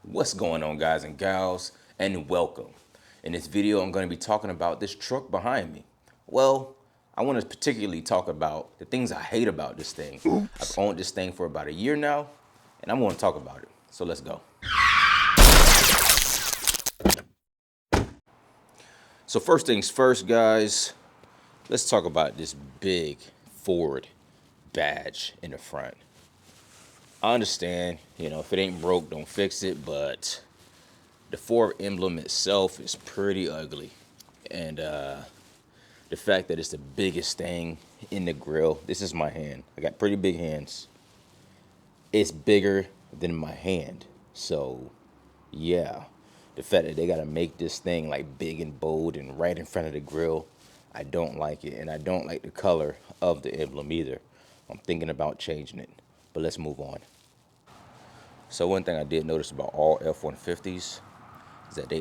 What's going on, guys and gals, and welcome. In this video, I'm going to be talking about this truck behind me. Well, I want to particularly talk about the things I hate about this thing. I've owned this thing for about a year now, and I'm going to talk about it. So let's go. So first things first, guys, let's talk about this big Ford badge in the front. I understand, if it ain't broke, don't fix it, but the Ford emblem itself is pretty ugly. And the fact that it's the biggest thing in the grill, this is my hand. I got pretty big hands. It's bigger than my hand. So, yeah, the fact that they got to make this thing like big and bold and right in front of the grill, I don't like it. And I don't like the color of the emblem either. I'm thinking about changing it, but let's move on. So one thing I did notice about all F-150s is that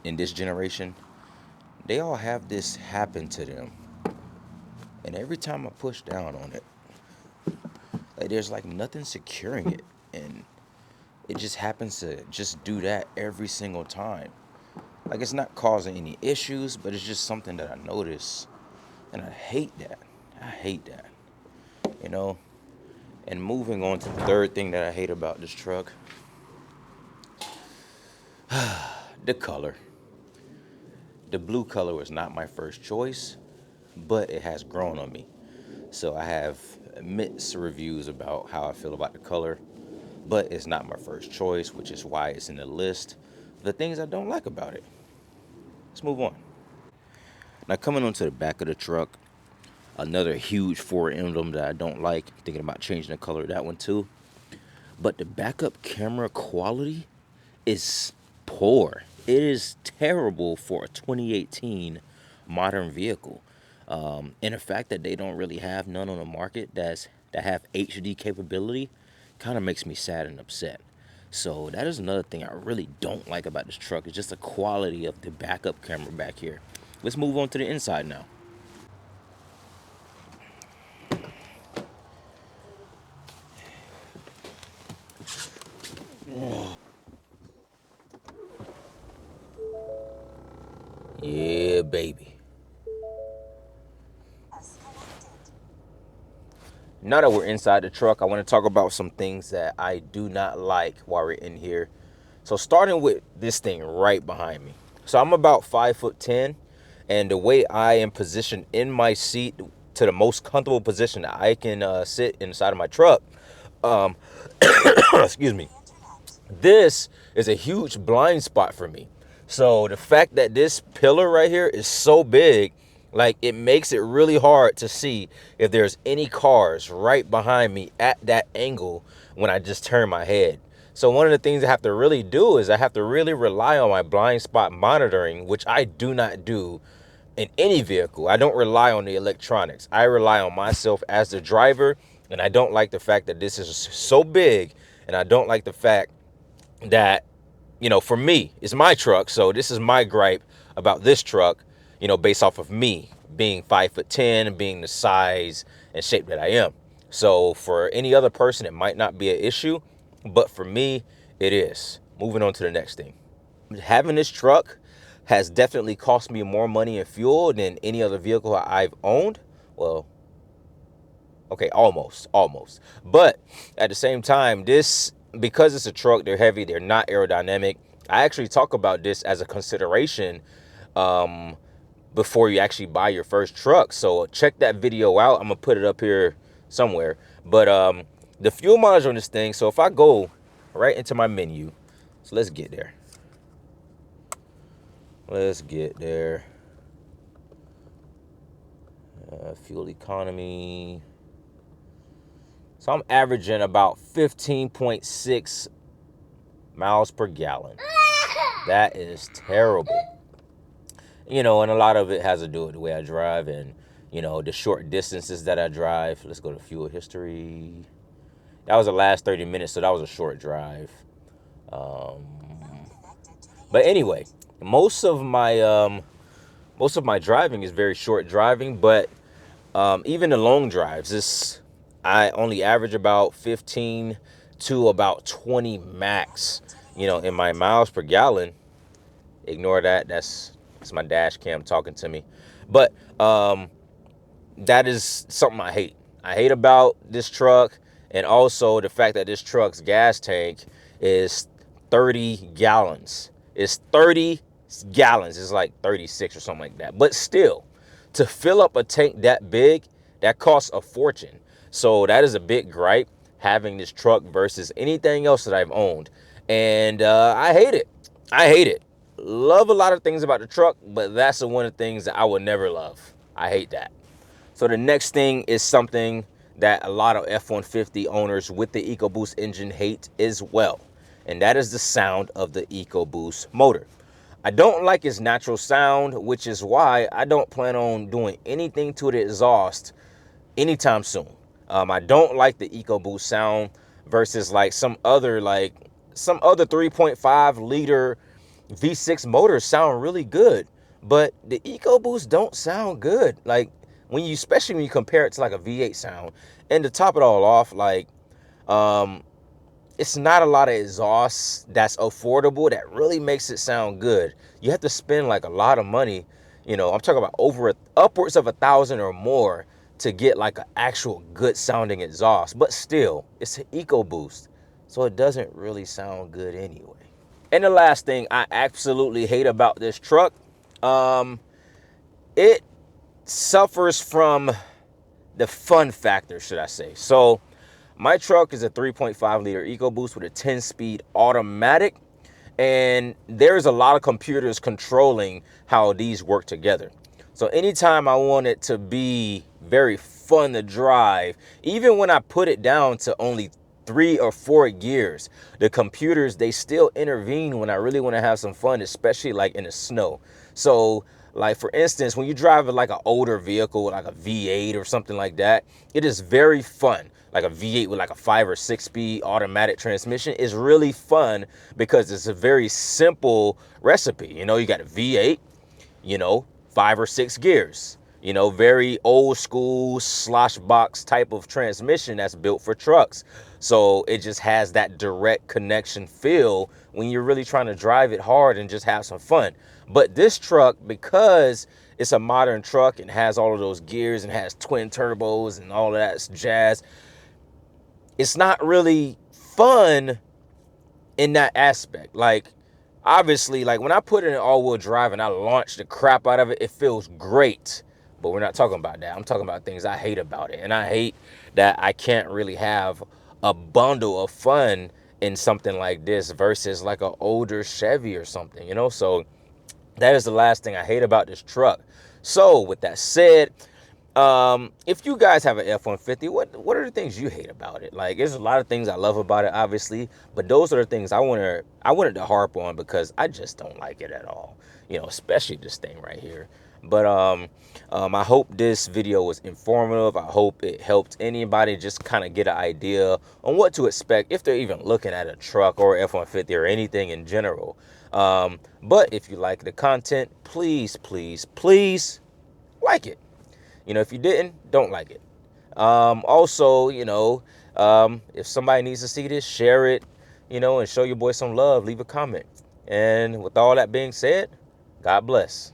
in this generation, they all have this happen to them. And every time I push down on it, like there's like nothing securing it. And it just happens to just do that every single time. Like it's not causing any issues, but it's just something that I notice. And I hate that. I hate that. And moving on to the third thing that I hate about this truck, the color. The blue color was not my first choice, but it has grown on me. So I have mixed reviews about how I feel about the color, but it's not my first choice, which is why it's in the list of the things I don't like about it. Let's move on. Now coming onto the back of the truck, another huge Ford emblem that I don't like. Thinking about changing the color of that one too. But the backup camera quality is poor. It is terrible for a 2018 modern vehicle. And the fact that they don't really have none on the market that have HD capability kind of makes me sad and upset. So that is another thing I really don't like about this truck. It's just the quality of the backup camera back here. Let's move on to the inside now. Yeah, baby. Now that we're inside the truck, I want to talk about some things that I do not like while we're in here. So starting with this thing right behind me. So I'm about 5'10", and the way I am positioned in my seat to the most comfortable position that I can sit inside of my truck, excuse me, this is a huge blind spot for me. So the fact that this pillar right here is so big, like it makes it really hard to see if there's any cars right behind me at that angle when I just turn my head. So one of the things I have to really do is I have to really rely on my blind spot monitoring, which I do not do in any vehicle. I don't rely on the electronics. I rely on myself as the driver, and I don't like the fact that this is so big, and I don't like the fact that, for me, it's my truck. So this is my gripe about this truck, based off of me being 5'10" and being the size and shape that I am. So for any other person, it might not be an issue, but for me, it is. Moving on to the next thing. Having this truck has definitely cost me more money in fuel than any other vehicle I've owned. Well, okay, almost. But at the same time, because it's a truck, they're heavy, they're not aerodynamic. I actually talk about this as a consideration before you actually buy your first truck. So check that video out. I'm gonna put it up here somewhere. But the fuel mileage on this thing, so if I go right into my menu, so let's get there. Fuel economy. So I'm averaging about 15.6 miles per gallon. That is terrible. And a lot of it has to do with the way I drive and, the short distances that I drive. Let's go to fuel history. That was the last 30 minutes, so that was a short drive. But anyway, most of my driving is very short driving, but even the long drives, I only average about 15 to about 20 max, you know, in my miles per gallon, ignore that. That's my dash cam talking to me. But that is something I hate. I hate about this truck, and also the fact that this truck's gas tank is 30 gallons. It's 30 gallons. It's like 36 or something like that. But still, to fill up a tank that big, that costs a fortune. So that is a big gripe having this truck versus anything else that I've owned. And I hate it. I hate it. Love a lot of things about the truck, but that's the one of the things that I would never love. I hate that. So the next thing is something that a lot of F-150 owners with the EcoBoost engine hate as well. And that is the sound of the EcoBoost motor. I don't like its natural sound, which is why I don't plan on doing anything to the exhaust anytime soon. I don't like the EcoBoost sound versus like some other 3.5 liter V6 motors sound really good, but the EcoBoost don't sound good. Like especially when you compare it to like a V8 sound. And to top it all off, like it's not a lot of exhaust that's affordable that really makes it sound good. You have to spend like a lot of money. You know, I'm talking about upwards of $1,000 or more to get like an actual good sounding exhaust. But still, it's an EcoBoost, so it doesn't really sound good anyway. And the last thing I absolutely hate about this truck, it suffers from the fun factor, should I say. So my truck is a 3.5 liter EcoBoost with a 10-speed automatic, and there's a lot of computers controlling how these work together. So anytime I want it to be very fun to drive, even when I put it down to only 3 or 4 gears, the computers, they still intervene when I really want to have some fun, especially like in the snow. So like for instance, when you drive like an older vehicle, like a V8 or something like that, it is very fun. Like a V8 with like a 5 or 6 speed automatic transmission is really fun because it's a very simple recipe. You know, you got a V8, you know, 5 or 6 gears, you know, very old school slosh box type of transmission that's built for trucks. So it just has that direct connection feel when you're really trying to drive it hard and just have some fun. But this truck, because it's a modern truck and has all of those gears and has twin turbos and all of that jazz, it's not really fun in that aspect. Like, obviously, like when I put it in all-wheel drive and I launch the crap out of it, it feels great. But we're not talking about that. I'm talking about things I hate about it. And I hate that I can't really have a bundle of fun in something like this versus like an older Chevy or something, you know? So that is the last thing I hate about this truck. So with that said, if you guys have an F-150, what are the things you hate about it? Like, there's a lot of things I love about it, obviously, but those are the things I wanted to harp on because I just don't like it at all. You know, especially this thing right here. But I hope this video was informative. I hope it helped anybody just kind of get an idea on what to expect if they're even looking at a truck or F-150 or anything in general. But if you like the content, please, please, please like it. You know, if you didn't, don't like it. Also, you know, if somebody needs to see this, share it, you know, and show your boy some love. Leave a comment. And with all that being said, God bless.